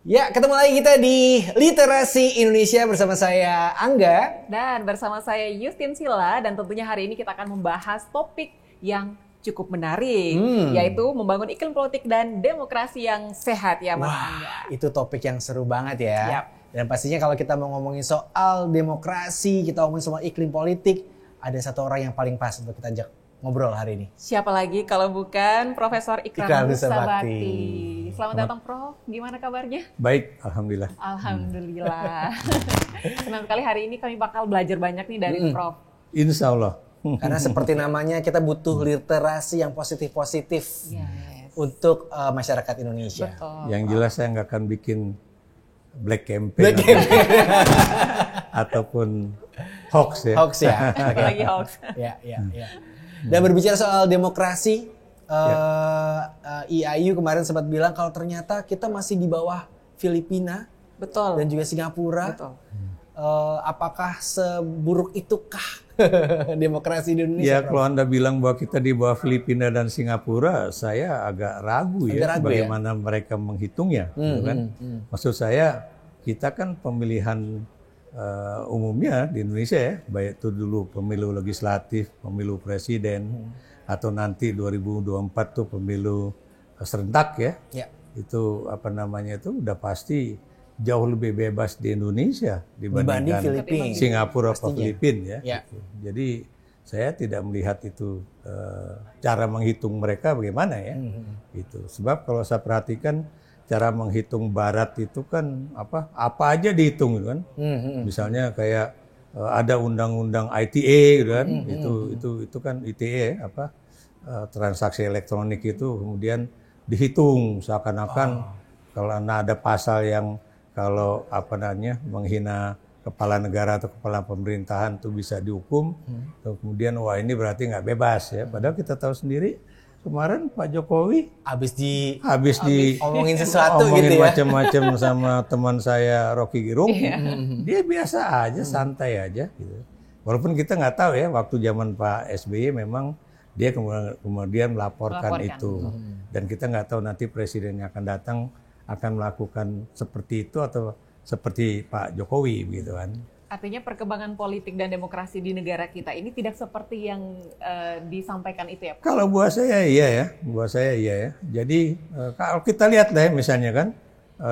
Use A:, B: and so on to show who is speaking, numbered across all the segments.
A: Ya, ketemu lagi kita di Literasi Indonesia bersama saya Angga.
B: Dan bersama saya Justin Sila, dan tentunya hari ini kita akan membahas topik yang cukup menarik, yaitu membangun iklim politik dan demokrasi yang sehat ya Mas Angga.
A: Itu topik yang seru banget ya.
B: Yap.
A: Dan pastinya kalau kita mau ngomongin soal demokrasi, kita ngomongin soal iklim politik, ada satu orang yang paling pas untuk kita ajak ngobrol hari ini.
B: Siapa lagi kalau bukan Profesor Ikram Nusabakti. Selamat datang Prof, gimana kabarnya?
C: Baik, Alhamdulillah.
B: Alhamdulillah. Senang sekali hari ini kami bakal belajar banyak nih dari Prof.
C: Insya Allah.
A: Karena seperti namanya kita butuh literasi yang positif-positif untuk masyarakat Indonesia.
B: Betul.
C: Yang jelas saya nggak akan bikin black campaign. Ataupun hoax ya.
A: Hoax ya.
B: Lagi hoax.
A: Ya. Dan berbicara soal demokrasi, IAIU kemarin sempat bilang kalau ternyata kita masih di bawah Filipina
B: Betul.
A: dan juga Singapura.
B: Betul.
A: Apakah seburuk itukah demokrasi di Indonesia?
C: Ya, kalau Anda bilang bahwa kita di bawah Filipina dan Singapura, saya agak ragu bagaimana mereka menghitungnya. Gitu kan? Maksud saya, kita kan pemilihan umumnya di Indonesia ya, baik itu dulu pemilu legislatif, pemilu presiden, atau nanti 2024 tuh pemilu serentak ya. Itu apa namanya itu udah pasti jauh lebih bebas di Indonesia dibandingkan Singapura atau Filipina ya. Gitu. Jadi saya tidak melihat itu cara menghitung mereka bagaimana ya. Gitu. Sebab kalau saya perhatikan cara menghitung Barat itu kan apa aja dihitung gitu kan. Misalnya kayak ada undang-undang ITA gitu kan. Itu kan ITA apa transaksi elektronik itu kemudian dihitung seakan-akan kalau ada pasal yang kalau apa namanya menghina kepala negara atau kepala pemerintahan itu bisa dihukum. Kemudian wah ini berarti nggak bebas ya. Padahal kita tahu sendiri kemarin Pak Jokowi habis di
A: omongin sesuatu gitu ya.
C: Macam-macam sama teman saya Rocky Gerung. Dia biasa aja, santai aja gitu. Walaupun kita nggak tahu ya waktu zaman Pak SBY memang dia kemudian melaporkan itu. Dan kita nggak tahu nanti presiden yang akan datang akan melakukan seperti itu atau seperti Pak Jokowi begitu kan.
B: Artinya perkembangan politik dan demokrasi di negara kita ini tidak seperti yang disampaikan itu ya Pak?
C: Kalau buat saya iya ya. Jadi kalau kita lihat deh misalnya kan,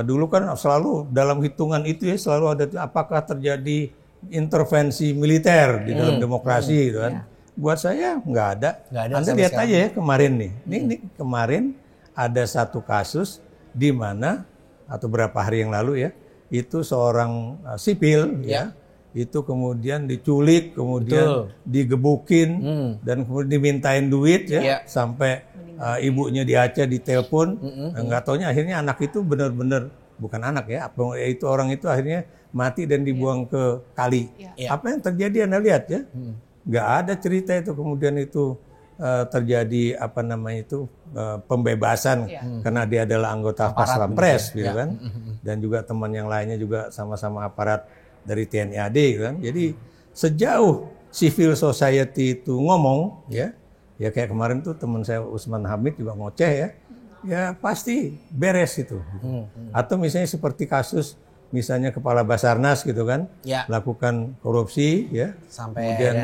C: dulu kan selalu dalam hitungan itu ya selalu ada apakah terjadi intervensi militer di dalam demokrasi gitu kan. Buat saya nggak ada. Anda lihat aja ya kemarin nih. Ini kemarin ada satu kasus di mana atau berapa hari yang lalu ya, itu seorang sipil ya. Itu kemudian diculik, kemudian digebukin, dan kemudian dimintain duit ya, sampai ibunya di Aceh ditelepon, nggak taunya akhirnya anak itu benar-benar bukan anak ya, itu orang itu akhirnya mati dan dibuang ke kali. Apa yang terjadi Anda lihat ya, nggak ada cerita itu kemudian itu terjadi apa namanya itu pembebasan karena dia adalah anggota Pas Pampres gitu kan, dan juga teman yang lainnya juga sama-sama aparat dari TNI AD kan. Jadi sejauh civil society itu ngomong ya kayak kemarin tuh teman saya Usman Hamid juga ngoceh ya pasti beres itu. Atau misalnya seperti kasus misalnya kepala Basarnas gitu kan, lakukan korupsi ya, sampai kemudian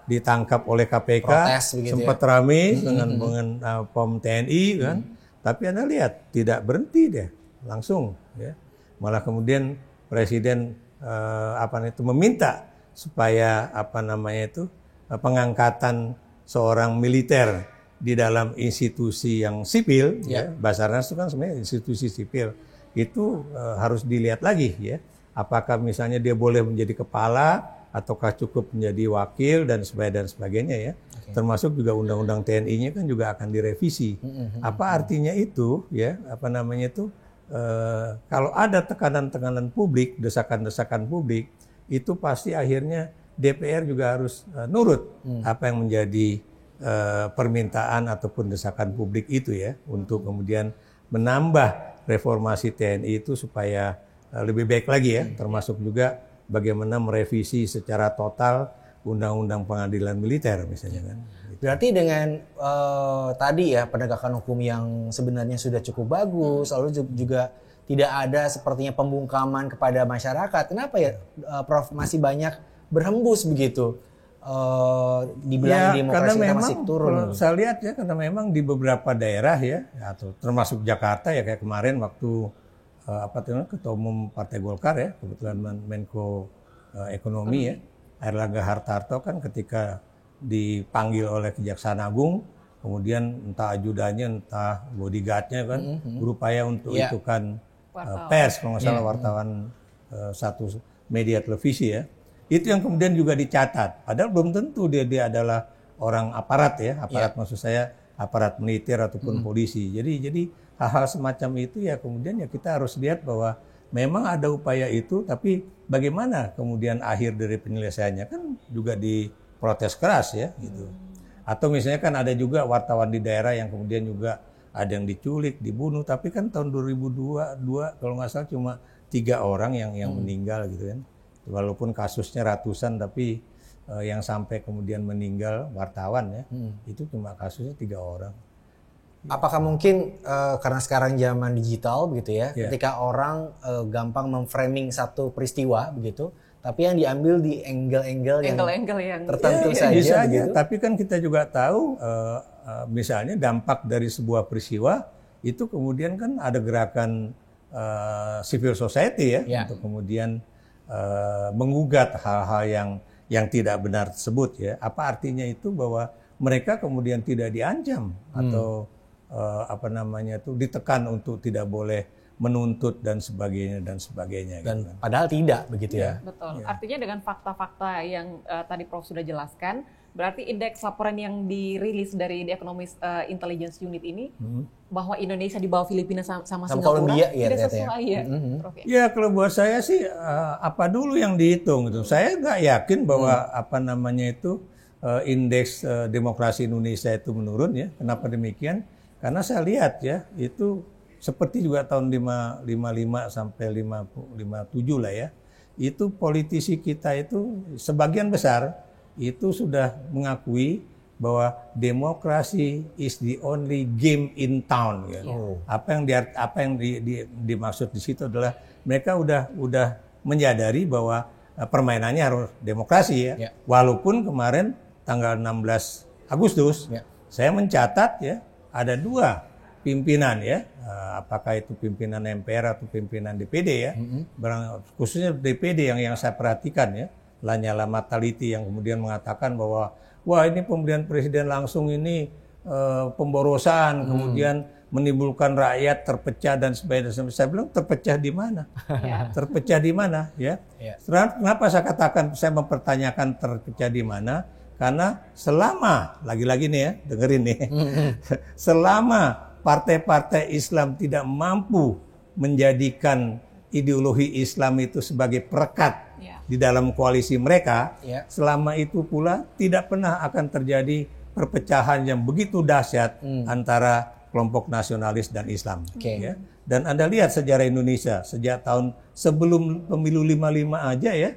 C: ditangkap oleh KPK, sempat ramai dengan POM TNI kan, tapi Anda lihat tidak berhenti deh, langsung ya, malah kemudian Presiden meminta supaya pengangkatan seorang militer di dalam institusi yang sipil ya. Basarnas itu kan sebenarnya institusi sipil itu harus dilihat lagi ya, apakah misalnya dia boleh menjadi kepala ataukah cukup menjadi wakil dan sebagainya ya. Termasuk juga undang-undang TNI-nya kan juga akan direvisi. Apa artinya itu ya, kalau ada tekanan-tekanan publik, desakan-desakan publik, itu pasti akhirnya DPR juga harus nurut apa yang menjadi permintaan ataupun desakan publik itu ya, untuk kemudian menambah reformasi TNI itu supaya lebih baik lagi ya, termasuk juga bagaimana merevisi secara total undang-undang pengadilan militer misalnya kan.
A: Berarti dengan tadi ya penegakan hukum yang sebenarnya sudah cukup bagus, lalu juga tidak ada sepertinya pembungkaman kepada masyarakat. Kenapa ya Prof masih banyak berhembus begitu? Dibilang demokrasi kita masih turun.
C: Saya lihat ya, karena memang di beberapa daerah ya, atau termasuk Jakarta ya, kayak kemarin waktu Ketua Umum Partai Golkar ya, kebetulan Menko Ekonomi ya, Airlangga Hartarto kan ketika dipanggil oleh Kejaksaan Agung, kemudian entah ajudannya, entah bodyguardnya kan berupaya untuk itu kan pers, kalau nggak salah wartawan satu media televisi ya. Itu yang kemudian juga dicatat. Padahal belum tentu dia adalah orang aparat ya, aparat maksud saya aparat militer ataupun polisi. Jadi hal-hal semacam itu ya kemudian ya kita harus lihat bahwa memang ada upaya itu, tapi bagaimana kemudian akhir dari penyelesaiannya kan juga diprotes keras ya gitu. Atau misalnya kan ada juga wartawan di daerah yang kemudian juga ada yang diculik, dibunuh, tapi kan tahun 2002 kalau nggak salah cuma 3 orang yang meninggal gitu kan. Walaupun kasusnya ratusan, tapi yang sampai kemudian meninggal wartawan ya, itu cuma kasusnya 3 orang.
A: Apakah mungkin karena sekarang zaman digital begitu ya, ketika orang gampang memframing satu peristiwa begitu, tapi yang diambil di angle-angle yang tertentu saja
C: bisa
A: begitu.
C: Tapi kan kita juga tahu misalnya dampak dari sebuah peristiwa itu kemudian kan ada gerakan civil society ya. Untuk kemudian menggugat hal-hal yang tidak benar tersebut ya. Apa artinya itu bahwa mereka kemudian tidak diancam atau ditekan untuk tidak boleh menuntut dan sebagainya.
A: Dan
C: gitu.
A: padahal tidak begitu ya.
B: Betul. Artinya dengan fakta-fakta yang tadi Prof sudah jelaskan, berarti indeks laporan yang dirilis dari The Economist Intelligence Unit ini bahwa Indonesia di bawah Filipina sama Singapura
A: Columbia,
B: tidak sesuai ya. Prof, ya.
C: Ya kalau buat saya sih apa dulu yang dihitung itu. Saya nggak yakin bahwa indeks demokrasi Indonesia itu menurun ya. Kenapa demikian? Karena saya lihat ya itu seperti juga tahun 55 sampai 57 lah ya. Itu politisi kita itu sebagian besar itu sudah mengakui bahwa demokrasi is the only game in town. Ya. Apa yang dimaksud di situ adalah mereka udah menyadari bahwa permainannya harus demokrasi ya. Walaupun kemarin tanggal 16 Agustus saya mencatat ya ada 2 pimpinan ya, apakah itu pimpinan MPR atau pimpinan DPD ya, khususnya DPD yang saya perhatikan ya, Lanyala Mataliti yang kemudian mengatakan bahwa wah ini pemilihan presiden langsung ini pemborosan, kemudian menimbulkan rakyat terpecah dan sebagainya. Saya bilang terpecah di mana? Terpecah di mana? Ya. Kenapa saya katakan saya mempertanyakan terpecah di mana? Karena selama lagi-lagi nih ya dengerin nih, selama partai-partai Islam tidak mampu menjadikan ideologi Islam itu sebagai perekat di dalam koalisi mereka, selama itu pula tidak pernah akan terjadi perpecahan yang begitu dahsyat antara kelompok nasionalis dan Islam. Ya. Dan Anda lihat sejarah Indonesia sejak tahun sebelum pemilu 55 aja ya,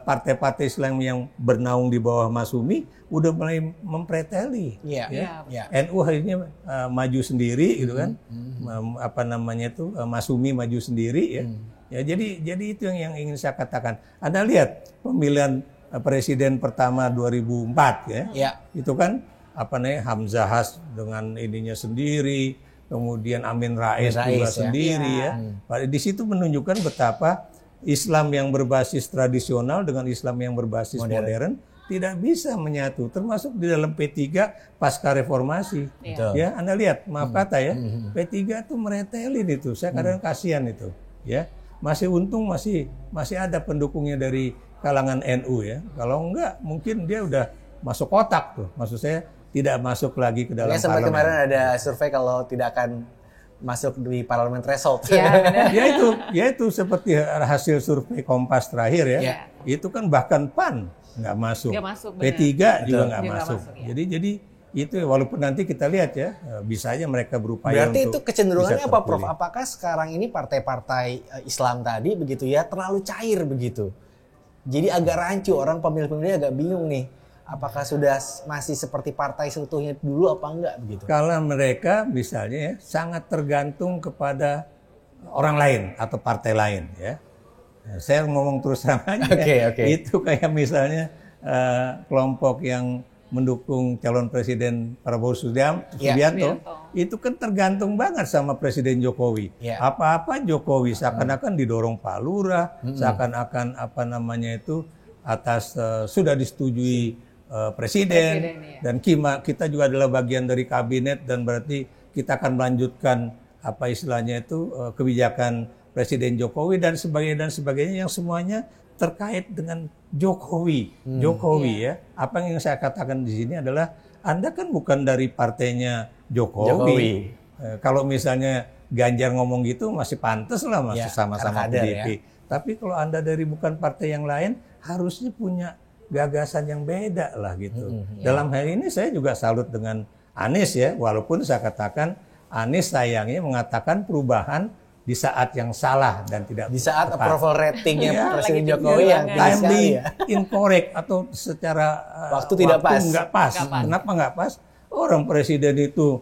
C: partai-partai Islam yang bernaung di bawah Masyumi udah mulai mempreteli. NU akhirnya maju sendiri gitu kan, Masyumi maju sendiri ya. Ya jadi itu yang ingin saya katakan. Anda lihat pemilihan presiden pertama 2004 ya. Itu kan Hamzahas dengan ininya sendiri, kemudian Amin Rais juga sendiri ya. Di situ menunjukkan betapa Islam yang berbasis tradisional dengan Islam yang berbasis modern tidak bisa menyatu, termasuk di dalam P3 pasca reformasi. Ya, Anda lihat, maaf kata ya, P3 itu meretelin itu. Saya kadang kasihan itu, ya. Masih untung masih ada pendukungnya dari kalangan NU ya. Kalau enggak mungkin dia udah masuk kotak tuh. Maksud saya tidak masuk lagi ke dalam
A: sampai kemarin ada survei kalau tidak akan masuk di parlemen threshold.
C: Ya itu seperti hasil survei Kompas terakhir ya. Itu kan bahkan PAN nggak masuk. P3 juga nggak masuk. Jadi itu walaupun nanti kita lihat ya bisa aja mereka berupaya.
A: Berarti itu kecenderungannya apa, Prof? Apakah sekarang ini partai-partai Islam tadi begitu ya terlalu cair begitu? Jadi agak rancu, orang pemilih-pemilih agak bingung nih. Apakah sudah masih seperti partai seutuhnya dulu apa enggak begitu?
C: Kalau mereka misalnya sangat tergantung kepada orang lain atau partai lain ya. Saya ngomong terus terang aja. Itu kayak misalnya kelompok yang mendukung calon presiden Prabowo Subianto, itu kan tergantung banget sama Presiden Jokowi. Apa-apa Jokowi seakan-akan didorong Pak Lurah, seakan-akan atas sudah disetujui presiden dan kita juga adalah bagian dari kabinet dan berarti kita akan melanjutkan kebijakan Presiden Jokowi dan sebagainya yang semuanya terkait dengan Jokowi. Ya. Apa yang saya katakan di sini adalah Anda kan bukan dari partainya Jokowi. Kalau misalnya Ganjar ngomong gitu masih pantas lah, masih sama-sama PDIP. Tapi kalau Anda dari bukan partai yang lain harusnya punya gagasan yang beda lah gitu. Dalam hal ini saya juga salut dengan Anies ya, walaupun saya katakan Anies sayangnya mengatakan perubahan di saat yang salah dan tidak
A: di saat
C: tepat.
A: Approval ratingnya Presiden Jokowi yang
C: timely incorrect atau secara
A: waktu tidak pas.
C: Nggak pas. Kenapa nggak pas? Orang presiden itu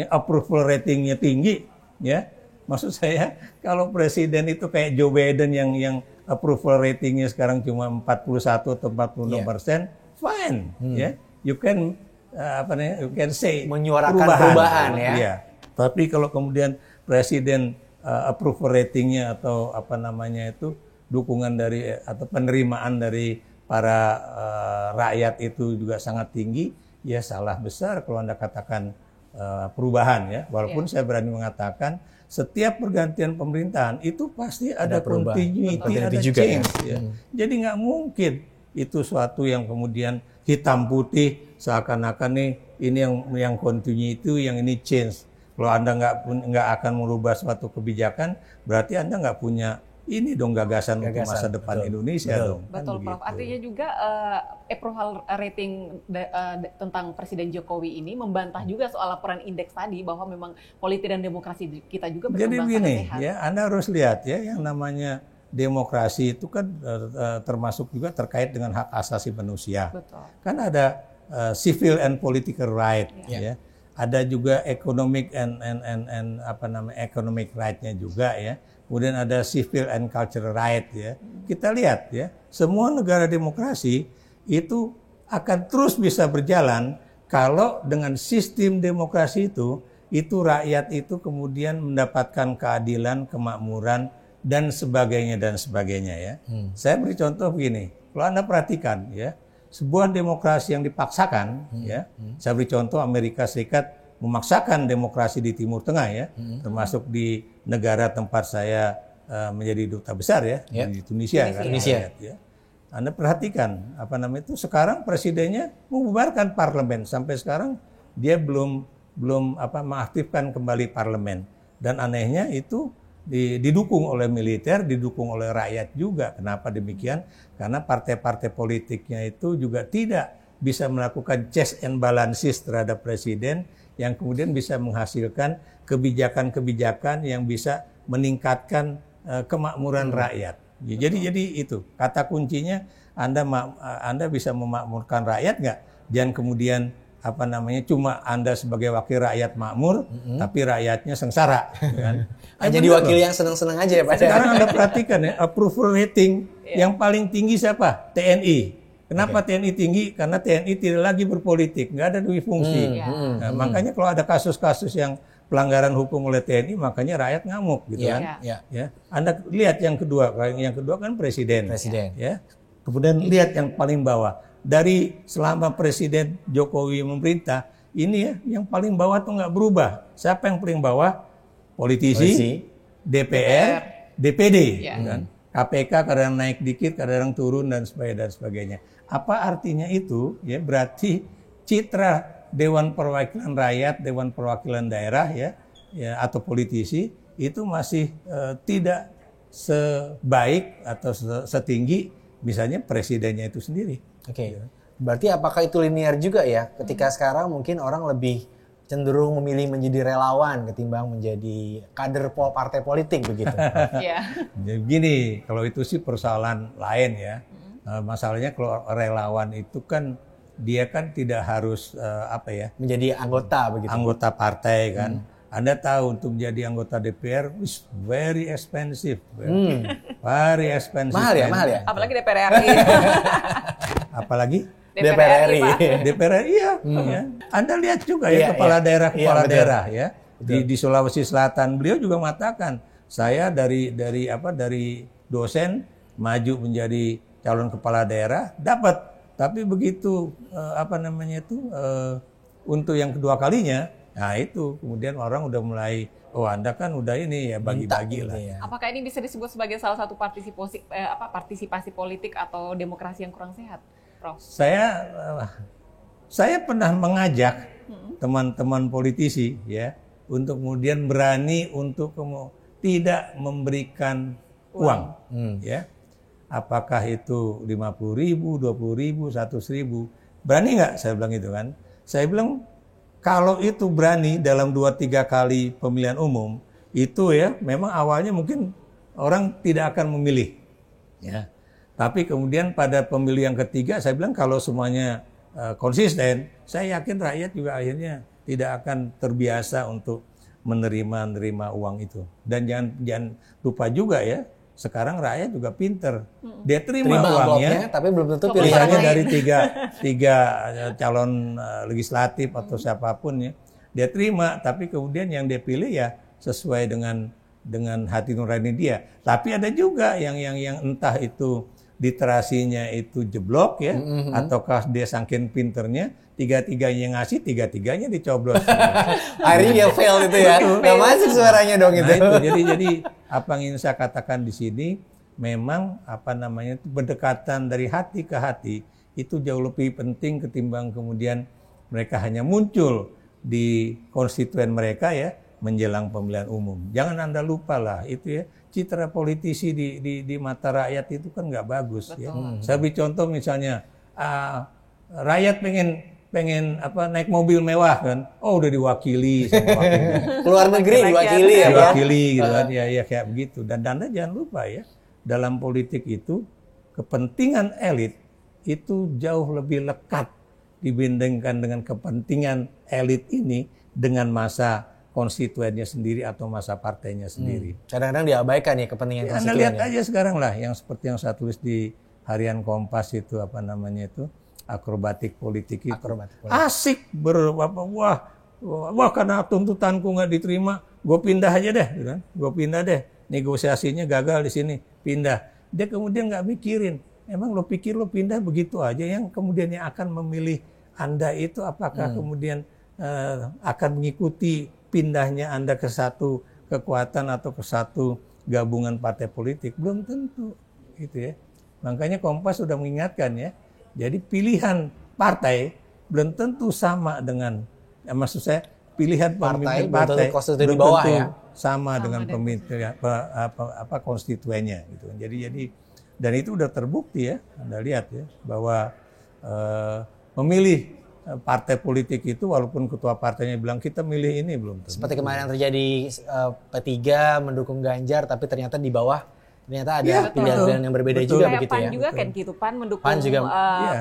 C: approval ratingnya tinggi ya. Maksud saya kalau presiden itu kayak Joe Biden yang approval ratingnya sekarang cuma 41 atau 46%, fine, ya. You can say
A: menyuarakan perubahan ya.
C: Ya. Tapi kalau kemudian presiden approval ratingnya atau dukungan dari atau penerimaan dari para rakyat itu juga sangat tinggi, ya salah besar kalau Anda katakan perubahan ya. Walaupun saya berani mengatakan setiap pergantian pemerintahan itu pasti ada continuity, ada change. Ya. Jadi nggak mungkin itu suatu yang kemudian hitam putih seakan-akan nih ini yang continuity, yang ini change. Kalau Anda nggak akan merubah suatu kebijakan, berarti Anda nggak punya ini dong gagasan untuk masa depan Indonesia dong.
B: Betul, kan Prof. Artinya juga approval rating tentang Presiden Jokowi ini membantah juga soal laporan indeks tadi bahwa memang politik dan demokrasi kita juga berkembang.
C: Jadi begini,
B: sehat.
C: Ya, Anda harus lihat ya yang namanya demokrasi itu kan termasuk juga terkait dengan hak asasi manusia.
B: Betul.
C: Kan ada civil and political right, ya. Ada juga economic economic right-nya juga ya. Kemudian ada civil and cultural right ya. Kita lihat ya, semua negara demokrasi itu akan terus bisa berjalan kalau dengan sistem demokrasi itu rakyat itu kemudian mendapatkan keadilan, kemakmuran dan sebagainya ya. Saya beri contoh begini. Kalau Anda perhatikan ya, sebuah demokrasi yang dipaksakan ya. Saya beri contoh Amerika Serikat memaksakan demokrasi di Timur Tengah ya, termasuk di negara tempat saya menjadi duta besar ya, di Tunisia. Ya. Anda perhatikan sekarang presidennya membubarkan parlemen, sampai sekarang dia belum mengaktifkan kembali parlemen, dan anehnya itu didukung oleh militer, didukung oleh rakyat juga. Kenapa demikian? Karena partai-partai politiknya itu juga tidak bisa melakukan checks and balances terhadap presiden yang kemudian bisa menghasilkan kebijakan-kebijakan yang bisa meningkatkan kemakmuran rakyat. Jadi itu kata kuncinya. Anda bisa memakmurkan rakyat nggak? Jangan kemudian cuma Anda sebagai wakil rakyat makmur, tapi rakyatnya sengsara. Kan?
A: Jadi wakil yang senang-senang aja ya Pak.
C: Sekarang Anda perhatikan ya, approval rating yang paling tinggi siapa? TNI. Kenapa TNI tinggi? Karena TNI tidak lagi berpolitik, nggak ada dui fungsi. Makanya kalau ada kasus-kasus yang pelanggaran hukum oleh TNI, makanya rakyat ngamuk gitu kan. Ya. Anda lihat yang kedua kan presiden. Ya. Kemudian lihat yang paling bawah. Dari selama Presiden Jokowi memerintah, ini ya yang paling bawah tuh nggak berubah. Siapa yang paling bawah? Politisi. DPR, DPD. Kan? KPK kadang naik dikit, kadang turun dan sebagainya. Apa artinya itu? Ya berarti citra Dewan Perwakilan Rakyat, Dewan Perwakilan Daerah ya atau politisi itu masih tidak sebaik atau setinggi misalnya presidennya itu sendiri.
A: Oke. Berarti apakah itu linear juga ya? Ketika sekarang mungkin orang lebih cenderung memilih menjadi relawan ketimbang menjadi kader partai politik begitu.
B: Iya.
C: Jadi gini, kalau itu sih persoalan lain ya. Masalahnya kalau relawan itu kan dia kan tidak harus
A: Menjadi anggota begitu.
C: anggota partai kan. Anda tahu untuk menjadi anggota DPR is very expensive, very expensive.
A: Mahal ya.
B: Apalagi DPR RI.
C: Apalagi
A: DPR RI.
B: Pak.
C: DPR iya. Ya. Anda lihat juga ya kepala
A: betul.
C: daerah ya di Sulawesi Selatan, beliau juga mengatakan saya dari dosen maju menjadi calon kepala daerah dapat, tapi begitu untuk yang kedua kalinya, nah itu kemudian orang udah mulai Anda kan udah ini ya bagi-bagi lah.
A: Ya.
B: Apakah ini bisa disebut sebagai salah satu partisipasi politik atau demokrasi yang kurang sehat, Prof?
C: Saya pernah mengajak teman-teman politisi ya untuk kemudian berani untuk tidak memberikan uang. Ya. Apakah itu 50.000, 20.000, 100.000? Berani nggak? Saya bilang itu kan. Saya bilang kalau itu berani dalam 2-3 kali pemilihan umum itu ya memang awalnya mungkin orang tidak akan memilih. Ya. Tapi kemudian pada pemilu yang ketiga saya bilang kalau semuanya konsisten, saya yakin rakyat juga akhirnya tidak akan terbiasa untuk menerima uang itu. Dan jangan lupa juga ya, sekarang rakyat juga pinter. Dia terima uangnya,
A: tapi belum tentu
C: pilihannya dari tiga calon legislatif atau siapapun ya. Dia terima, tapi kemudian yang dia pilih ya sesuai dengan hati nurani dia. Tapi ada juga yang entah itu literasinya itu jeblok ya, ataukah dia saking pinternya, tiga-tiganya ngasih, tiga-tiganya dicoblos.
A: Akhirnya dia fail itu ya, nggak masuk suaranya dong itu.
C: Jadi apa yang ingin saya katakan di sini, memang pendekatan dari hati ke hati itu jauh lebih penting ketimbang kemudian mereka hanya muncul di konstituen mereka ya menjelang pemilihan umum. Jangan Anda lupa lah itu ya. Citra politisi di mata rakyat itu kan nggak bagus. Ya. Saya beri contoh misalnya, rakyat pengen naik mobil mewah kan, udah diwakili sama wakilnya.
A: Keluar negeri diwakili ya,
C: diwakili gitu kan, ya kayak begitu. Dan Anda jangan lupa ya, dalam politik itu kepentingan elit itu jauh lebih lekat dibandingkan dengan kepentingan elit ini dengan masa konstituennya sendiri atau masa partainya sendiri.
A: Kadang-kadang diabaikan ya kepentingan konstituen.
C: Anda lihat aja sekarang lah yang seperti yang saya tulis di Harian Kompas itu akrobatik politik itu. Asik wah karena tuntutanku nggak diterima, gue pindah aja deh, gitu kan? Gue pindah deh. Negosiasinya gagal di sini, pindah. Dia kemudian nggak mikirin, emang lo pikir lo pindah begitu aja, yang kemudian yang akan memilih Anda itu apakah kemudian akan mengikuti pindahnya Anda ke satu kekuatan atau ke satu gabungan partai politik? Belum tentu, gitu ya. Makanya Kompas sudah mengingatkan ya. Jadi pilihan partai belum tentu sama dengan, maksud saya pilihan pemimpin partai belum tentu sama dengan pemimpin konstituennya, gitu. Jadi dan itu udah terbukti ya. Anda lihat ya bahwa memilih partai politik itu walaupun ketua partainya bilang kita milih ini belum tentu.
A: Seperti kemarin yang terjadi P3 mendukung Ganjar tapi ternyata di bawah ternyata ada pilihan-pilihan yang berbeda juga begitu ya.
B: PAN juga kan gitu, PAN mendukung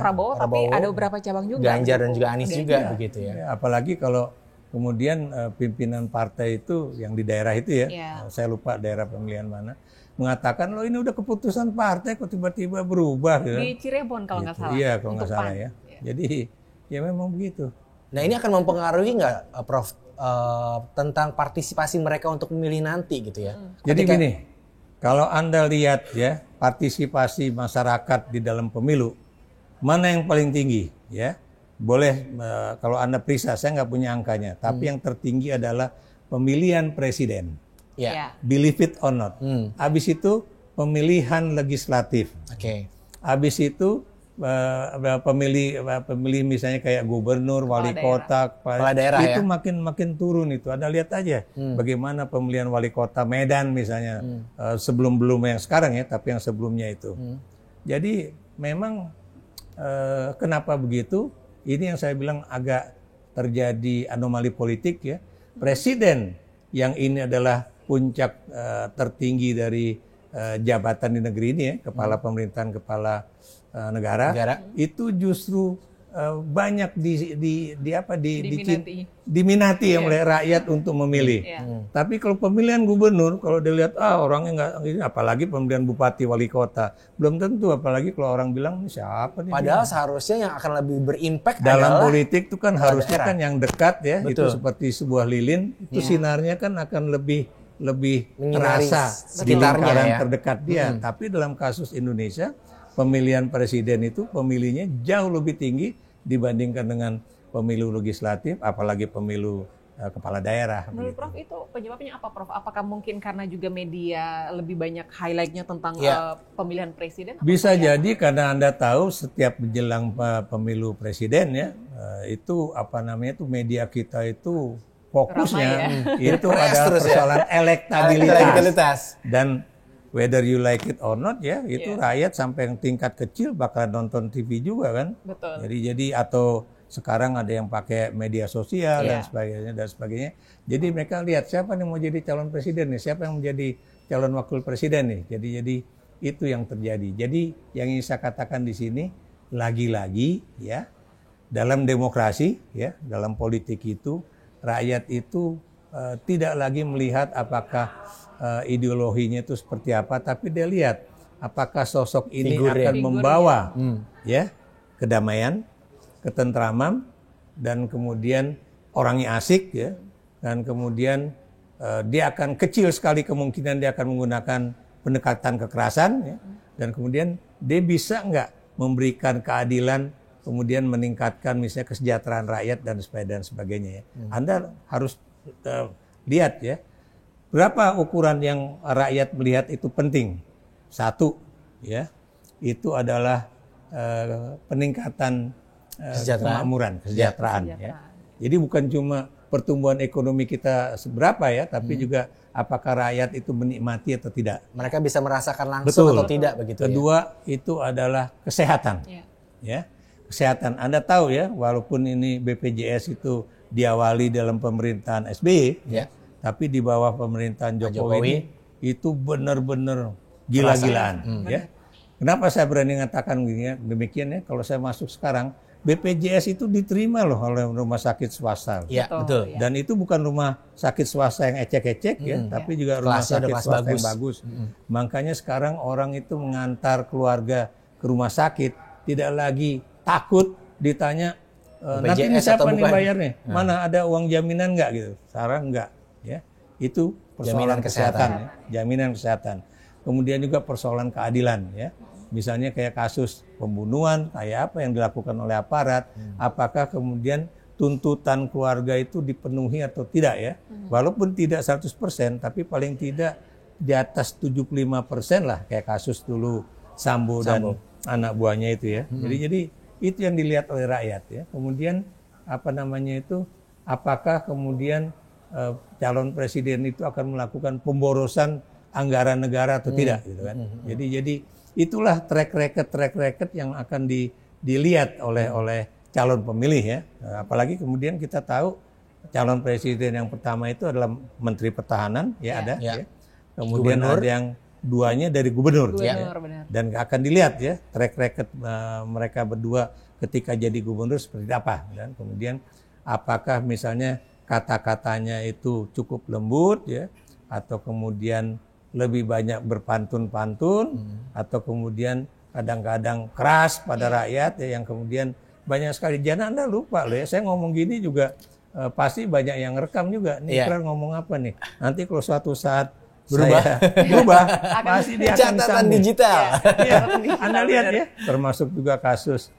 B: Prabowo tapi ada beberapa cabang juga.
A: Ganjar dan juga Anies juga begitu ya.
C: Apalagi kalau kemudian pimpinan partai itu yang di daerah itu ya, saya lupa daerah pemilihan mana, mengatakan loh ini udah keputusan partai kok tiba-tiba berubah gitu.
B: Di Cirebon kalau nggak salah.
C: Iya kalau nggak salah ya. Jadi ya memang begitu.
A: Nah ini akan mempengaruhi nggak Prof tentang partisipasi mereka untuk memilih nanti gitu ya?
C: Jadi gini, kalau Anda lihat ya partisipasi masyarakat di dalam pemilu, mana yang paling tinggi ya? Boleh kalau Anda periksa, saya nggak punya angkanya, tapi yang tertinggi adalah pemilihan presiden.
A: Ya.
C: Believe it or not. Habis itu pemilihan legislatif. Habis itu pemilih misalnya kayak gubernur, wali kota, kepala daerah itu makin turun itu. Anda lihat aja bagaimana pemilihan wali kota Medan misalnya sebelum yang sekarang ya, tapi yang sebelumnya itu. Jadi memang kenapa begitu? Ini yang saya bilang agak terjadi anomali politik ya, presiden yang ini adalah puncak tertinggi dari jabatan di negeri ini ya, kepala pemerintahan, kepala negara, itu justru banyak diminati ya oleh rakyat untuk memilih. Tapi kalau pemilihan gubernur, kalau dilihat orangnya nggak, apalagi pemilihan bupati, wali kota, belum tentu. Apalagi kalau orang bilang siapa nih?
A: Padahal seharusnya yang akan lebih berimpact
C: dalam
A: adalah
C: politik itu kan harusnya
A: daerah.
C: kan yang dekat ya.
A: Betul.
C: Itu seperti sebuah lilin, itu sinarnya kan akan lebih
A: menyinari
C: terasa di
A: sekitarnya
C: lingkaran
A: ya.
C: terdekat dia. Tapi dalam kasus Indonesia, pemilihan presiden itu pemilihnya jauh lebih tinggi dibandingkan dengan pemilu legislatif, apalagi pemilu kepala daerah.
B: Menurut Prof itu penyebabnya apa, Prof? Apakah mungkin karena juga media lebih banyak highlight-nya tentang pemilihan presiden?
C: Bisa jadi karena Anda tahu setiap menjelang pemilu presiden ya, itu apa namanya itu media kita itu fokusnya itu adalah persoalan elektabilitas. Dan whether you like it or not ya, itu rakyat sampai yang tingkat kecil bakal nonton TV juga kan.
B: Betul.
C: Jadi atau sekarang ada yang pakai media sosial dan sebagainya. Jadi mereka lihat siapa yang mau jadi calon presiden nih, siapa yang menjadi calon wakil presiden nih. Jadi itu yang terjadi. Jadi yang ingin saya katakan di sini lagi-lagi ya, dalam demokrasi ya, dalam politik itu rakyat itu tidak lagi melihat apakah ideologinya itu seperti apa, tapi dia lihat apakah sosok ini akan membawa ya kedamaian, ketentraman, dan kemudian orangnya asik ya, dan kemudian dia akan kecil sekali kemungkinan dia akan menggunakan pendekatan kekerasan ya, dan kemudian dia bisa nggak memberikan keadilan, kemudian meningkatkan misalnya kesejahteraan rakyat dan sebagainya ya. Anda harus lihat ya, berapa ukuran yang rakyat melihat itu penting. Satu ya, itu adalah peningkatan kemakmuran, kesejahteraan ya. Jadi bukan cuma pertumbuhan ekonomi kita seberapa ya, tapi juga apakah rakyat itu menikmati atau tidak.
A: Mereka bisa merasakan langsung atau tidak begitu.
C: Kedua itu adalah kesehatan ya. Kesehatan. Anda tahu ya, walaupun ini BPJS itu diawali dalam pemerintahan SBY, tapi di bawah pemerintahan Jokowi ini, itu benar-benar gila-gilaan. Ya. Kenapa saya berani mengatakan demikian ya? Kalau saya masuk sekarang, BPJS itu diterima loh oleh rumah sakit swasta.
A: Iya, betul.
C: Dan itu bukan rumah sakit swasta yang ecek-ecek ya, tapi juga rumah sakit swasta yang bagus. Makanya sekarang orang itu mengantar keluarga ke rumah sakit tidak lagi takut ditanya nanti ini siapa nih bayarnya, mana ada uang jaminan nggak gitu. Sekarang nggak ya, itu persoalan kesehatan ya, jaminan kesehatan. Kemudian juga persoalan keadilan ya, misalnya kayak kasus pembunuhan kayak apa yang dilakukan oleh aparat, apakah kemudian tuntutan keluarga itu dipenuhi atau tidak ya, walaupun tidak 100%, tapi paling tidak di atas 75% lah, kayak kasus dulu Sambo dan anak buahnya itu ya. Jadi itu yang dilihat oleh rakyat ya. Kemudian apa namanya itu, apakah kemudian calon presiden itu akan melakukan pemborosan anggaran negara atau tidak gitu kan. Jadi itulah track record yang akan dilihat oleh calon pemilih ya. Apalagi kemudian kita tahu calon presiden yang pertama itu adalah Menteri Pertahanan ya, ada ya. Kemudian ada yang duanya dari gubernur ya. Dan akan dilihat ya track record mereka berdua ketika jadi gubernur seperti apa, dan kemudian apakah misalnya kata-katanya itu cukup lembut ya, atau kemudian lebih banyak berpantun-pantun, atau kemudian kadang-kadang keras pada rakyat ya, yang kemudian banyak sekali. Jangan Anda lupa loh ya, saya ngomong gini juga pasti banyak yang rekam juga nih, Ikrar ngomong apa nih, nanti kalau suatu saat berubah pasti dia akan
A: catatan digital.
C: Anda lihat ya, termasuk juga kasus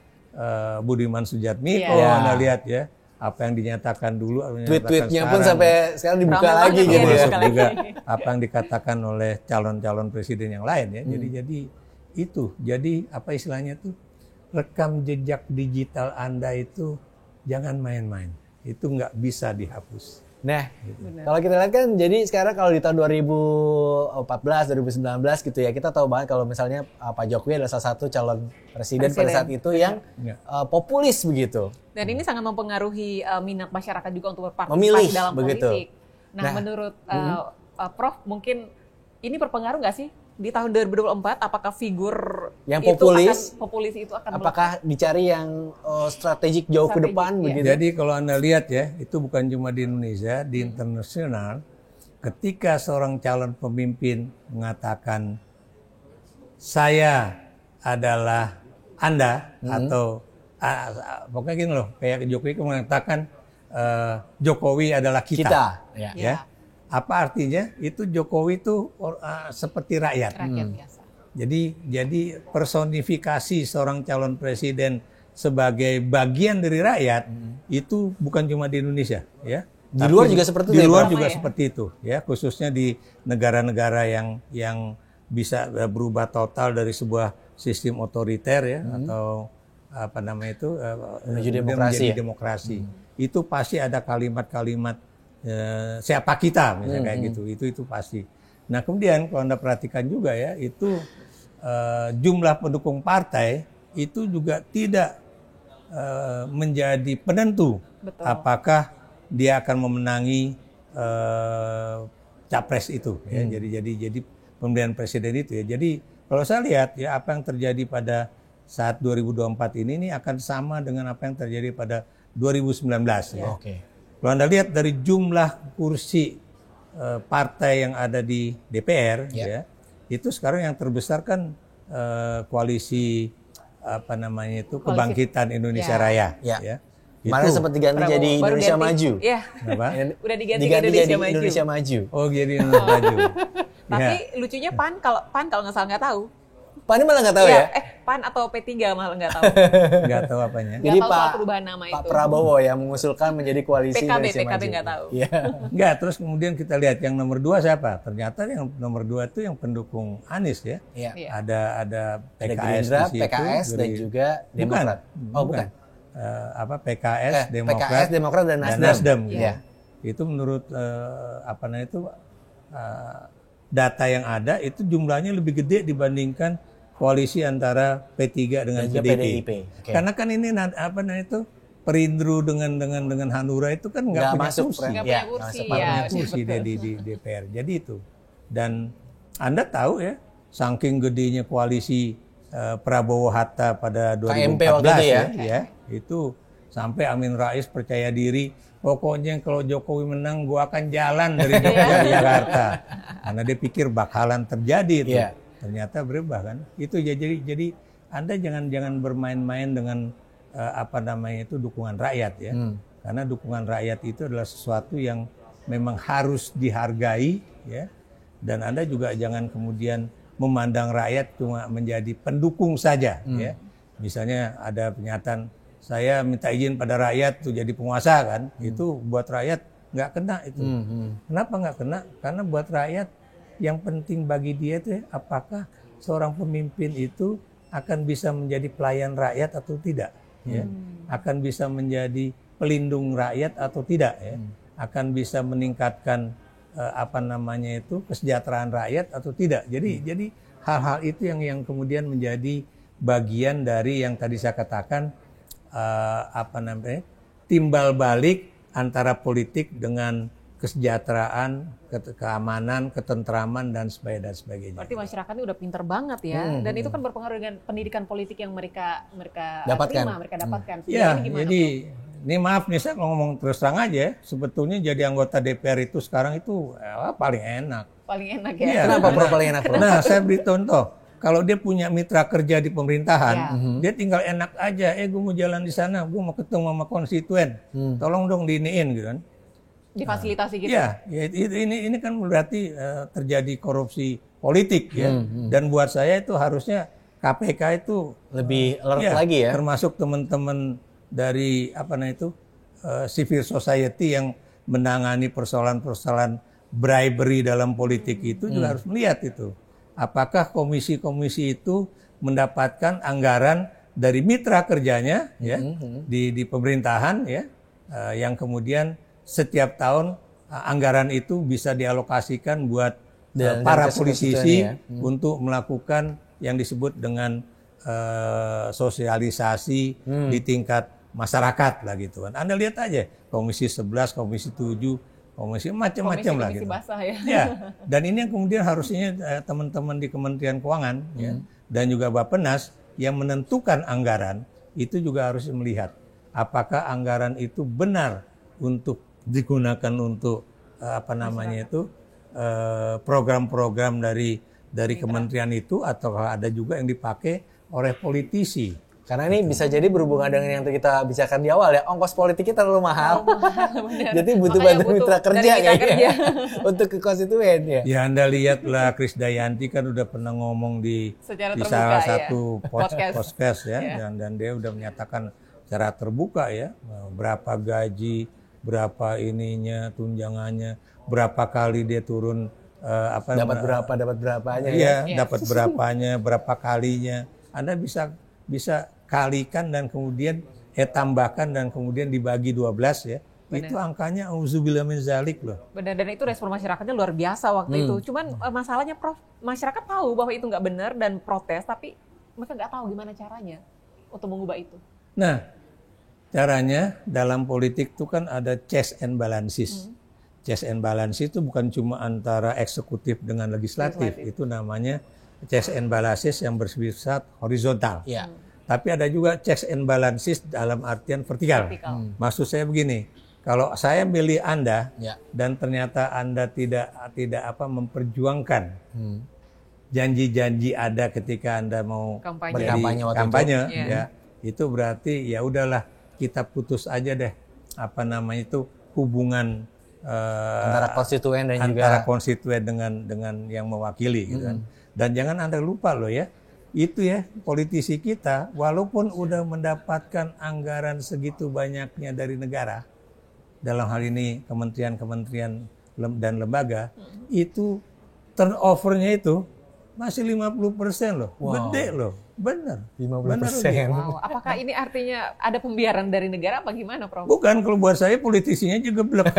C: Budiman Sujatmiko, Anda lihat ya apa yang dinyatakan dulu,
A: tweet-tweetnya pun sampai sekarang dibuka lagi gitu ya.
C: Termasuk juga apa yang dikatakan oleh calon-calon presiden yang lain ya. Jadi itu, jadi apa istilahnya tuh, rekam jejak digital Anda itu jangan main-main, itu nggak bisa dihapus.
A: Nah,
B: Benar.
A: kalau kita lihat kan, jadi sekarang kalau di tahun 2014, 2019 gitu ya, kita tahu banget kalau misalnya Pak Jokowi adalah salah satu calon presiden pada saat itu yang populis begitu.
B: Dan ini sangat mempengaruhi minat masyarakat juga untuk berpartisipasi
A: Memilih,
B: dalam
A: begitu.
B: politik. Nah, menurut Prof, mungkin ini berpengaruh nggak sih di tahun 2024? Apakah figur
A: yang
B: itu
A: populis
B: itu akan
A: apakah dicari yang strategik jauh ke depan
B: iya.
A: begitu?
C: Jadi kalau Anda lihat ya, itu bukan cuma di Indonesia, di internasional, ketika seorang calon pemimpin mengatakan saya adalah Anda atau pokoknya gini loh, kayak Jokowi mengatakan Jokowi adalah kita. Ya. Apa artinya? Itu Jokowi itu seperti rakyat.
B: Rakyat biasa.
C: Jadi personifikasi seorang calon presiden sebagai bagian dari rakyat itu bukan cuma di Indonesia, ya.
A: Di luar juga seperti itu.
C: Di luar
B: ya,
C: juga
B: Pak?
C: seperti itu, ya. Khususnya di negara-negara yang bisa berubah total dari sebuah sistem otoriter ya atau apa namanya itu
A: menuju demokrasi.
C: menjadi demokrasi. Itu pasti ada kalimat-kalimat siapa kita misalnya kayak gitu. Itu pasti. Nah, kemudian kalau Anda perhatikan juga ya, itu jumlah pendukung partai itu juga tidak menjadi penentu.
B: Betul.
C: Apakah dia akan memenangi capres itu ya. Jadi pemilihan presiden itu ya. Jadi kalau saya lihat ya, apa yang terjadi pada saat 2024 ini akan sama dengan apa yang terjadi pada 2019 ya.
A: Oke.
C: Kalau Anda lihat dari jumlah kursi partai yang ada di DPR ya, itu sekarang yang terbesar kan koalisi apa namanya itu Kebangkitan Indonesia Raya ya.
A: Kemarin sempat diganti jadi Indonesia Maju.
B: Iya.
C: Kenapa?
B: Udah diganti
A: Diganti
B: jadi
A: jadi
B: Maju.
A: Indonesia Maju.
C: Oh, jadi Indonesia Maju.
B: Tapi lucunya PAN kalau nggak salah nggak tahu.
A: Pan ini malah nggak tahu ya?
B: PAN atau P3 malah nggak tahu.
C: Nggak tahu apanya.
B: Nggak
A: Jadi
B: tahu soal perubahan nama
A: Pak
B: itu.
A: Prabowo yang mengusulkan menjadi koalisi Indonesia
B: PKB
A: Maju.
B: nggak tahu.
A: Iya.
C: Enggak, terus kemudian kita lihat yang nomor 2 siapa? Ternyata yang nomor 2 itu yang pendukung Anies ya.
A: Iya.
B: Iya.
C: Ada
A: Ada
C: PKS
A: Gerindra,
C: di situ,
A: PKS dan juga Demokrat. Oh, bukan.
C: PKS,
A: PKS, Demokrat dan Nasdem.
C: Nasdem.
A: Iya.
C: Itu menurut apa namanya itu data yang ada itu jumlahnya lebih gede dibandingkan koalisi antara P3 dengan
A: Dan juga
C: PDIP.
A: PDIP. Oke.
C: Karena kan ini apa namanya itu Perindro dengan Hanura itu kan nggak punya
A: masuk,
C: kursi.
B: Nggak
A: Ya,
B: punya kursi.
A: nggak
C: Nggak
B: Ya,
C: punya kursi dia di DPR. Jadi itu. Dan Anda tahu ya, saking gedenya koalisi Prabowo Hatta pada 2014
A: KMP waktu itu
C: ya, itu sampai Amin Rais percaya diri, pokoknya kalau Jokowi menang gua akan jalan dari Jogja ke Jakarta. Karena dia pikir bakalan terjadi itu.
A: Iya.
C: Ternyata berubah kan. Itu jadi Anda jangan bermain-main dengan apa namanya itu dukungan rakyat ya. Karena dukungan rakyat itu adalah sesuatu yang memang harus dihargai ya. Dan Anda juga jangan kemudian memandang rakyat cuma menjadi pendukung saja ya. Misalnya ada pernyataan saya minta izin pada rakyat tuh jadi penguasa kan. Itu buat rakyat nggak kena itu. Kenapa nggak kena? Karena buat rakyat yang penting bagi dia itu ya, apakah seorang pemimpin itu akan bisa menjadi pelayan rakyat atau tidak ya. Akan bisa menjadi pelindung rakyat atau tidak ya. Akan bisa meningkatkan apa namanya itu kesejahteraan rakyat atau tidak. Jadi hal-hal itu yang kemudian menjadi bagian dari yang tadi saya katakan apa namanya timbal balik antara politik dengan kesejahteraan, keamanan, ketentraman dan sebagainya.
B: Berarti masyarakat ini udah pinter banget ya. Dan itu kan berpengaruh dengan pendidikan politik yang mereka
A: Dapatkan.
B: terima, mereka dapatkan.
C: Ya,
B: Ini gimana,
C: jadi ini maaf nih saya ngomong terus terang aja, sebetulnya jadi anggota DPR itu sekarang itu paling enak.
B: Paling enak ya.
C: Iya.
A: Kenapa Bro paling enak, Bro?
C: Nah, saya beri contoh. Kalau dia punya mitra kerja di pemerintahan, dia tinggal enak aja. Gue mau jalan di sana, gue mau ketemu sama konstituen. Tolong dong diiniin gitu kan.
B: Difasilitasi gitu.
C: Iya, ya, ini kan berarti terjadi korupsi politik ya. Dan buat saya itu harusnya KPK itu
A: Lebih alert lagi ya.
C: Termasuk teman-teman dari apa namanya itu civil society yang menangani persoalan-persoalan bribery dalam politik itu juga harus melihat itu. Apakah komisi-komisi itu mendapatkan anggaran dari mitra kerjanya ya di pemerintahan ya yang kemudian setiap tahun anggaran itu bisa dialokasikan buat
A: Dan
C: para
A: konstitusi
C: politisi
A: ya.
C: untuk melakukan yang disebut dengan sosialisasi di tingkat masyarakat lah gitu kan. Anda lihat aja Komisi 11, Komisi 7, Komisi macam-macam lah gitu.
B: basah ya.
C: Ya, dan ini yang kemudian harusnya teman-teman di Kementerian Keuangan ya, dan juga Bappenas yang menentukan anggaran itu juga harus melihat apakah anggaran itu benar untuk digunakan untuk program-program dari kementerian itu, atau ada juga yang dipakai oleh politisi.
A: Karena ini bisa jadi berhubungan dengan yang kita bicarakan di awal ya, ongkos politiknya terlalu mahal. Jadi butuh bantuan mitra kerja kayaknya untuk ke konstituen ya.
C: Ya Anda lihatlah Krisdayanti kan udah pernah ngomong di salah satu podcast ya, dan dia udah menyatakan secara terbuka ya berapa gaji, berapa ininya tunjangannya, berapa kali dia turun
A: dapat berapanya
C: ya. Dapat berapanya, berapa kalinya. Anda bisa kalikan dan kemudian tambahkan dan kemudian dibagi 12 ya. Benar. Itu angkanya auzubillah min zalik loh.
B: Benar, dan itu respon masyarakatnya luar biasa waktu itu. Cuman masalahnya Prof, masyarakat tahu bahwa itu nggak benar dan protes, tapi mereka nggak tahu gimana caranya untuk mengubah itu.
C: Nah, caranya dalam politik itu kan ada checks and balances. Checks and balances itu bukan cuma antara eksekutif dengan legislatif. Itu namanya checks and balances yang bersifat horizontal.
A: Ya.
C: Tapi ada juga checks and balances dalam artian vertikal. Maksud saya begini, kalau saya milih Anda dan ternyata Anda tidak memperjuangkan janji-janji ada ketika Anda mau kampanye ya, itu berarti ya udahlah kita putus aja deh hubungan
A: antara konstituen
C: dengan yang mewakili gitu kan. Dan jangan Anda lupa loh ya, itu ya politisi kita walaupun udah mendapatkan anggaran segitu banyaknya dari negara, dalam hal ini kementerian-kementerian dan lembaga, itu turnover-nya itu masih 50% loh.
A: Wow.
C: Gede loh. Benar.
A: 50%.
B: Wow. Apakah ini artinya ada pembiaran dari negara apa gimana, Prof?
C: Bukan, kalau buat saya politisinya juga blek.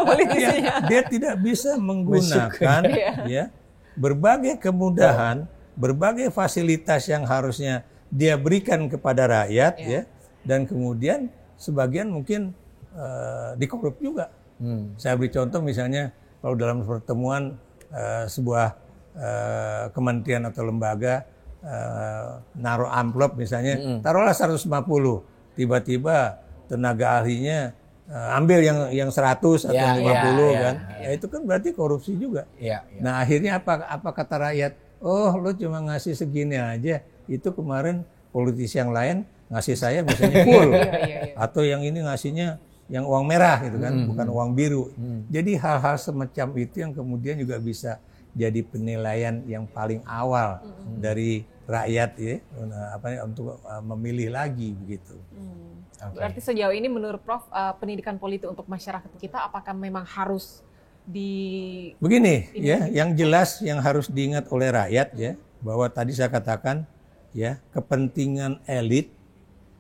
B: Politisinya.
C: Dia tidak bisa menggunakan ya berbagai kemudahan, berbagai fasilitas yang harusnya dia berikan kepada rakyat ya, dan kemudian sebagian mungkin dikorup juga. Saya beri contoh misalnya kalau dalam pertemuan sebuah kementerian atau lembaga naruh amplop misalnya, taruhlah 150, tiba-tiba tenaga ahlinya ambil yang 100 atau 50 kan. Ya itu kan berarti korupsi juga. Nah, akhirnya apa kata rakyat? Oh, lo cuma ngasih segini aja. Itu kemarin politisi yang lain ngasih saya misalnya full. Atau yang ini ngasihnya yang uang merah gitu kan, bukan uang biru. Jadi hal-hal semacam itu yang kemudian juga bisa jadi penilaian yang paling awal dari rakyat ya, untuk memilih lagi begitu.
B: Berarti sejauh ini menurut Prof, pendidikan politik untuk masyarakat kita apakah memang harus
C: begini ya, yang jelas yang harus diingat oleh rakyat ya, bahwa tadi saya katakan ya, kepentingan elit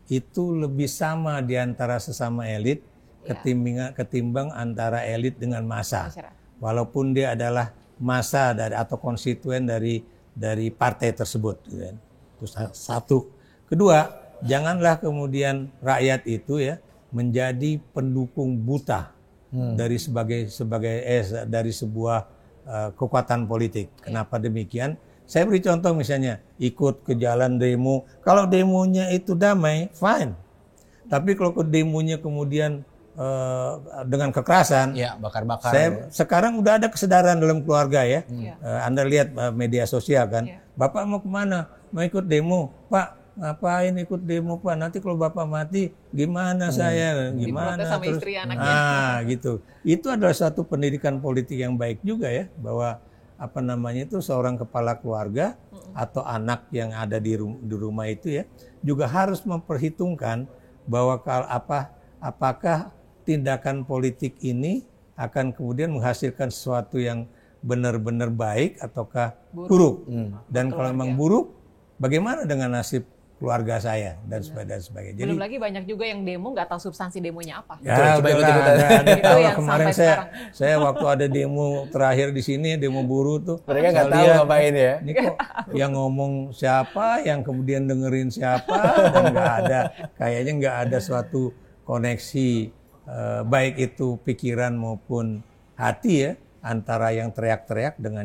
C: itu lebih sama di antara sesama elit ketimbang antara elit dengan massa. Walaupun dia adalah massa atau konstituen dari partai tersebut gitu kan. Itu satu. Kedua, janganlah kemudian rakyat itu ya menjadi pendukung buta dari dari sebuah kekuatan politik. Kenapa demikian? Saya beri contoh misalnya ikut ke jalan demo. Kalau demonya itu damai, fine. Tapi kalau ke demonya kemudian dengan kekerasan, bakar-bakar. Sekarang udah ada kesadaran dalam keluarga ya. Anda lihat media sosial kan. Bapak mau kemana? Mau ikut demo, Pak. Ngapain ikut demo, Pak? Nanti kalau Bapak mati, gimana saya? Gimana?
B: Sama
C: terus,
B: istri anaknya.
C: Gitu. Itu adalah satu pendidikan politik yang baik juga ya, bahwa itu seorang kepala keluarga atau anak yang ada di rumah itu ya juga harus memperhitungkan bahwa apakah tindakan politik ini akan kemudian menghasilkan sesuatu yang benar-benar baik ataukah buruk. Dan kalau memang buruk, bagaimana dengan nasib keluarga saya dan sebagainya. Jadi
B: Belum lagi banyak juga yang demo nggak tahu substansi demonya apa.
C: ya
A: Coba
C: udah
A: ikut-ikutan.
C: ada
B: Itu
C: tahu
B: yang
C: kemarin
B: sampai sekarang.
C: saya waktu ada demo terakhir di sini, demo buruh tuh.
A: Mereka nggak
C: saya
A: tahu
C: lihat,
A: ngapain ya.
C: Ini kok yang ngomong siapa, yang kemudian dengerin siapa, dan kayaknya nggak ada suatu koneksi baik itu pikiran maupun hati ya antara yang teriak-teriak dengan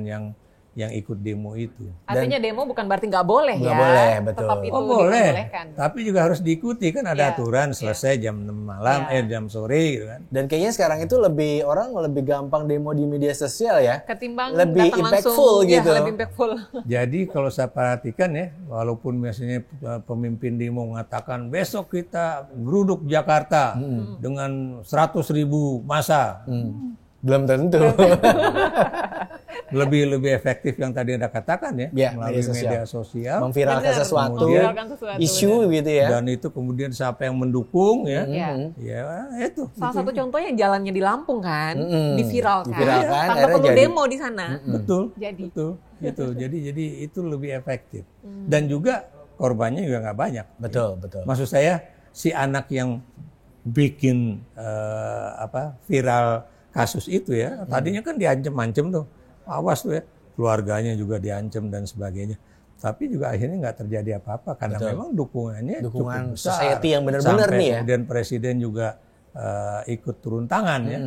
C: yang ikut demo itu.
B: Artinya demo bukan berarti nggak boleh
A: Nggak
B: ya.
A: boleh, betul.
B: Tetap itu
C: Boleh,
B: diperbolehkan.
C: tapi juga harus diikuti kan ada
B: Iya,
C: aturan selesai jam 6 malam, jam sore gitu kan.
A: Dan kayaknya sekarang itu orang lebih gampang demo di media sosial ya.
B: Ketimbang
A: lebih
B: datang
A: impactful
B: langsung,
A: gitu.
B: Ya, lebih impactful.
C: Jadi kalau saya perhatikan ya, walaupun biasanya pemimpin demo mengatakan besok kita geruduk Jakarta dengan 100.000 massa,
A: Belum tentu.
C: lebih efektif yang tadi Anda katakan ya,
A: Ya,
C: melalui media sosial.
A: Memviralkan
B: Benar,
A: sesuatu,
B: memviralkan sesuatu,
A: isu gitu ya.
C: Dan itu kemudian siapa yang mendukung ya,
B: Iya.
C: ya itu.
B: Salah satu contohnya jalannya di Lampung kan, diviralkan,
A: Diviralkan,
B: tanpa
A: akhirnya
B: perlu
A: jadi.
B: demo di sana.
C: Betul,
B: Jadi.
C: betul, gitu. Jadi itu lebih efektif. Dan juga korbannya juga nggak banyak.
A: Betul, betul.
C: Maksud saya si anak yang bikin viral kasus itu ya, tadinya kan diancam-ancam tuh, awas tuh ya, keluarganya juga diancam dan sebagainya. Tapi juga akhirnya nggak terjadi apa-apa karena memang dukungannya
A: Dukungan
C: cukup besar.
A: society yang benar-benar
C: Sampai
A: nih ya.
C: kemudian presiden juga ikut turun tangan ya,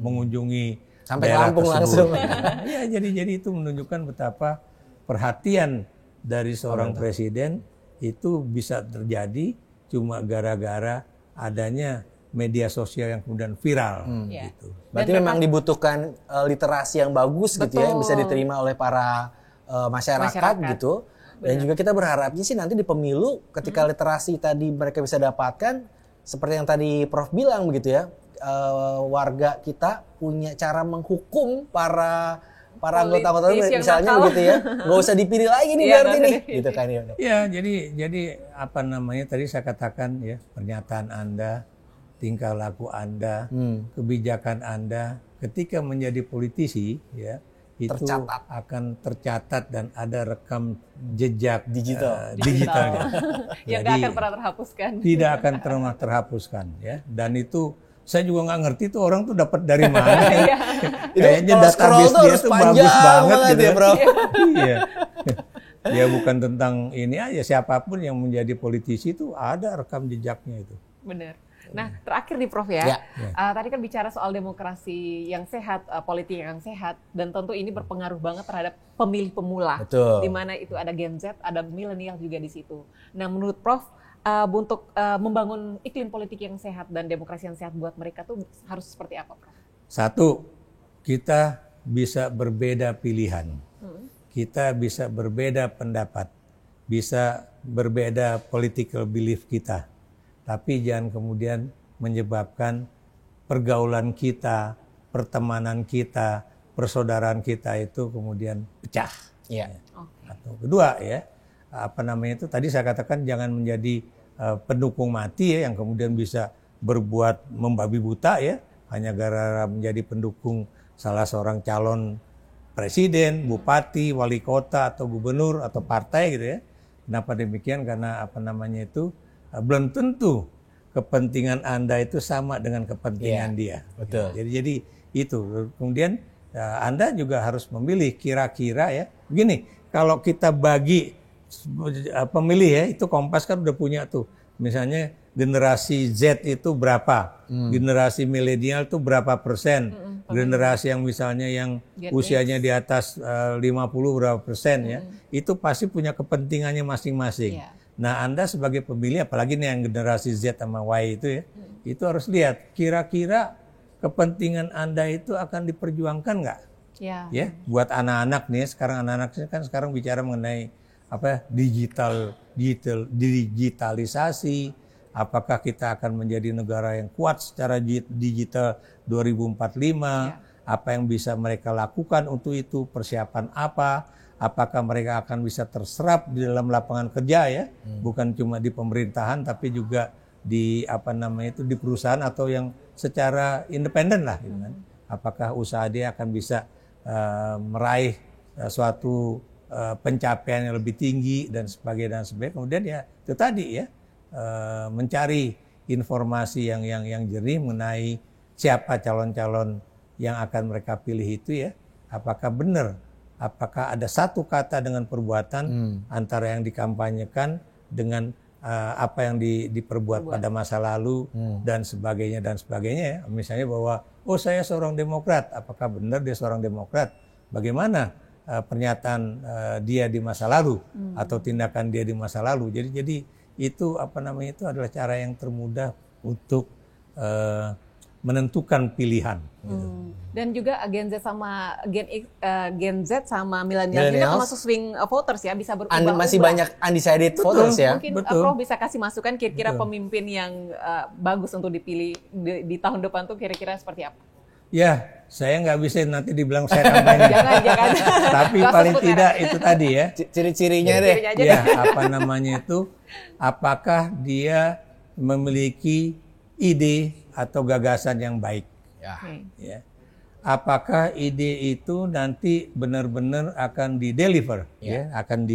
C: mengunjungi
A: Sampai
C: daerah
A: Lampung
C: tersebut.
A: langsung.
C: Ya, jadi itu menunjukkan betapa perhatian dari seorang presiden itu bisa terjadi cuma gara-gara adanya media sosial yang kemudian viral gitu.
A: Berarti memang dibutuhkan literasi yang bagus gitu ya, yang bisa
B: Betul.
A: diterima oleh para masyarakat gitu. Dan juga kita berharapnya sih nanti di pemilu ketika literasi tadi mereka bisa dapatkan, seperti yang tadi Prof bilang begitu ya, warga kita punya cara menghukum para anggota-anggota
B: Politis yang
A: misalnya
B: nakal.
A: begitu ya, nggak usah dipilih lagi nih
B: Iya,
A: berarti
B: nggak
A: nih,
B: usah
A: gitu kan ya.
C: Ya, jadi apa namanya tadi saya katakan ya, pernyataan Anda, tingkah laku Anda, kebijakan Anda ketika menjadi politisi ya, itu
A: Tercatat.
C: akan tercatat dan ada rekam jejak
A: Digital.
C: digitalnya.
B: Yang nggak
C: Jadi,
B: akan pernah terhapuskan.
C: tidak akan pernah terhapuskan ya. Dan itu saya juga nggak ngerti tuh orang tuh dapat dari mana ya. Kayaknya
A: kalau scroll
C: database
A: tuh
C: dia
A: harus
C: tuh
A: panjang
C: bagus banget
A: banget
C: gitu
A: ya, Bro.
C: Iya. Ya bukan tentang ini aja, siapapun yang menjadi politisi itu ada rekam jejaknya itu.
B: Benar. Nah, terakhir nih Prof ya.
A: Ya.
B: Tadi kan bicara soal demokrasi yang sehat, politik yang sehat, dan tentu ini berpengaruh banget terhadap pemilih pemula.
A: Betul.
B: Di mana itu ada Gen Z, ada milenial juga di situ. Nah, menurut Prof, untuk membangun iklim politik yang sehat dan demokrasi yang sehat buat mereka tuh harus seperti apa, Prof?
C: Satu, kita bisa berbeda pilihan. Kita bisa berbeda pendapat. Bisa berbeda political belief kita. Tapi jangan kemudian menyebabkan pergaulan kita, pertemanan kita, persaudaraan kita itu kemudian pecah.
A: Iya.
C: Atau kedua ya, itu tadi saya katakan jangan menjadi pendukung mati ya, yang kemudian bisa berbuat membabi buta ya, hanya gara-gara menjadi pendukung salah seorang calon presiden, bupati, wali kota atau gubernur atau partai gitu ya. Kenapa demikian? Karena belum tentu kepentingan Anda itu sama dengan kepentingan dia.
A: betul.
C: Jadi itu. Kemudian Anda juga harus memilih kira-kira ya. Begini, kalau kita bagi pemilih ya, itu Kompas kan udah punya tuh. Misalnya generasi Z itu berapa, generasi milenial itu berapa persen, generasi yang misalnya yang usianya di atas 50 berapa persen ya, itu pasti punya kepentingannya masing-masing.
B: Yeah.
C: Nah, Anda sebagai pemilih, apalagi nih yang generasi Z sama Y itu ya, itu harus lihat kira-kira kepentingan Anda itu akan diperjuangkan nggak?
B: Ya.
C: Ya, buat anak-anak nih, sekarang anak-anak kan sekarang bicara mengenai digitalisasi. Apakah kita akan menjadi negara yang kuat secara digital 2045? Apa yang bisa mereka lakukan untuk itu? Persiapan apa? Apakah mereka akan bisa terserap di dalam lapangan kerja ya? Bukan cuma di pemerintahan tapi juga di di perusahaan atau yang secara independen lah gitu kan. Apakah usaha dia akan bisa meraih suatu pencapaian yang lebih tinggi dan sebagainya. Kemudian ya itu tadi ya, mencari informasi yang jernih mengenai siapa calon-calon yang akan mereka pilih itu ya. Apakah benar, apakah ada satu kata dengan perbuatan antara yang dikampanyekan dengan apa yang diperbuat pada masa lalu dan sebagainya ya. Misalnya bahwa saya seorang Demokrat, apakah benar dia seorang Demokrat? Bagaimana pernyataan dia di masa lalu atau tindakan dia di masa lalu? Jadi itu itu adalah cara yang termudah untuk menentukan pilihan. Gitu.
B: Dan juga Gen Z sama Gen Z sama milenial juga termasuk swing voters ya, bisa berubah.
A: Masih banyak undecided voters ya.
B: Mungkin Prof bisa kasih masukan kira-kira pemimpin yang bagus untuk dipilih di tahun depan tuh kira-kira seperti apa?
C: Ya, saya nggak bisa nanti dibilang saya kampanye.
B: Jangan.
C: Tapi paling tidak itu tadi ya.
A: Ciri-cirinya deh.
C: Ya, apakah dia memiliki ide atau gagasan yang baik. Ya. Apakah ide itu nanti benar-benar akan di-deliver, akan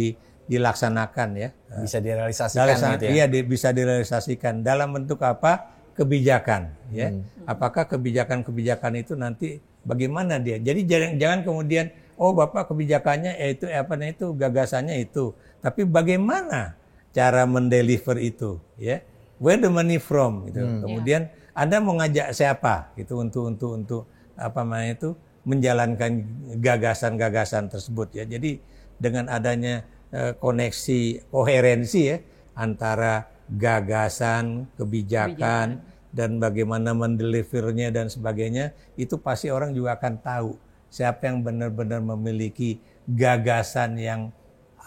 C: dilaksanakan ya.
A: Bisa direalisasikan gitu ya.
C: Iya, bisa direalisasikan dalam bentuk apa? Kebijakan ya. Apakah kebijakan-kebijakan itu nanti bagaimana dia? Jadi jangan kemudian Bapak kebijakannya itu gagasannya itu. Tapi bagaimana cara mendeliver itu ya? Where the money from gitu. Kemudian Anda mau ngajak siapa gitu untuk menjalankan gagasan-gagasan tersebut ya. Jadi dengan adanya koneksi koherensi ya antara gagasan, kebijakan dan bagaimana mendelivernya dan sebagainya, itu pasti orang juga akan tahu siapa yang benar-benar memiliki gagasan yang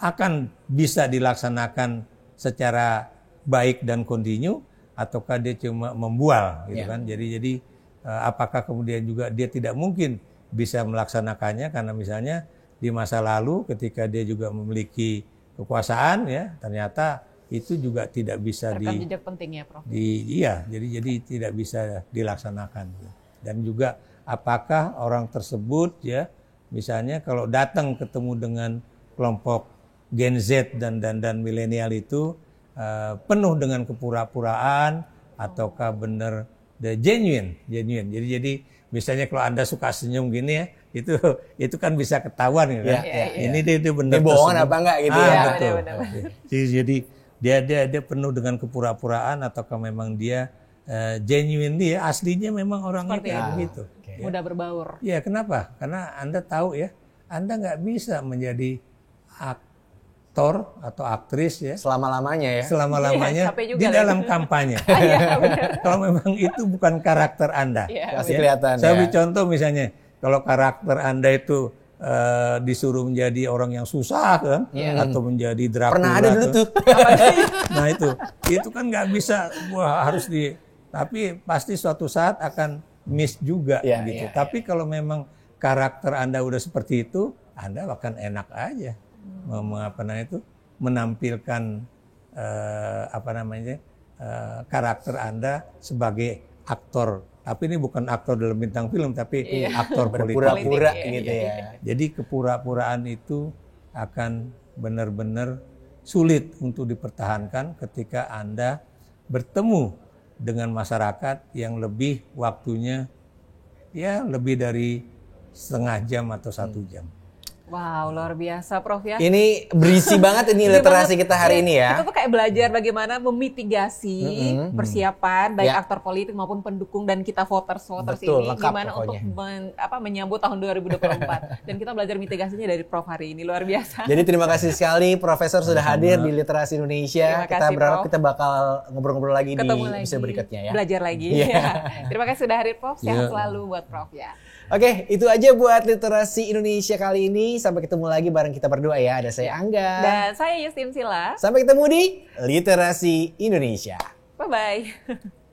C: akan bisa dilaksanakan secara baik dan kontinu, ataukah dia cuma membual gitu kan. Jadi apakah kemudian juga dia tidak mungkin bisa melaksanakannya karena misalnya di masa lalu ketika dia juga memiliki kekuasaan ya, ternyata itu juga tidak bisa
B: jejak penting ya, Prof.
C: Jadi tidak bisa dilaksanakan. Dan juga apakah orang tersebut ya, misalnya kalau datang ketemu dengan kelompok Gen Z dan milenial itu penuh dengan kepura-puraan ataukah benar genuine. Jadi misalnya kalau Anda suka senyum gini ya, itu kan bisa ketahuan gitu kan. Ini dia benar
A: bohongan apa enggak gitu ya.
C: Betul. Jadi dia penuh dengan kepura-puraan ataukah memang dia genuine, dia aslinya memang orangnya kayak begitu.
B: Mudah berbaur.
C: Ya, kenapa? Karena Anda tahu ya, Anda nggak bisa menjadi aktor atau aktris ya
A: selama-lamanya
C: di dalam kampanye. Kalau memang itu bukan karakter Anda.
A: Pasti kelihatan.
C: Saya beri contoh misalnya, kalau karakter Anda itu disuruh menjadi orang yang susah kan, atau menjadi Dracula.
A: Pernah ada dulu tuh.
C: Nah itu kan nggak bisa, tapi pasti suatu saat akan miss juga gitu. Tapi kalau memang karakter Anda udah seperti itu, Anda akan enak aja menampilkan karakter Anda sebagai aktor. Tapi ini bukan aktor dalam bintang film, tapi aktor politik.
A: Berpura-pura gitu ya.
C: Jadi kepura-puraan itu akan benar-benar sulit untuk dipertahankan ketika Anda bertemu dengan masyarakat yang lebih waktunya lebih dari setengah jam atau 1 jam.
B: Wow, luar biasa Prof ya.
A: Ini berisi banget ini literasi kita hari ini ya.
B: Kita tuh kayak belajar bagaimana memitigasi persiapan baik aktor politik maupun pendukung dan kita voters ini gimana pokoknya untuk menyambut tahun 2024. Dan kita belajar mitigasinya dari Prof hari ini, luar biasa.
A: Jadi terima kasih sekali Profesor sudah hadir di Literasi Indonesia. Kita berharap kita bakal ngobrol-ngobrol lagi di episode berikutnya ya.
B: Belajar lagi. Terima kasih sudah hadir Prof. Sehat selalu buat Prof ya.
A: Oke, itu aja buat Literasi Indonesia kali ini. Sampai ketemu lagi bareng kita berdua ya. Ada saya Angga.
B: Dan saya Justin Sila.
A: Sampai ketemu di Literasi Indonesia.
B: Bye-bye.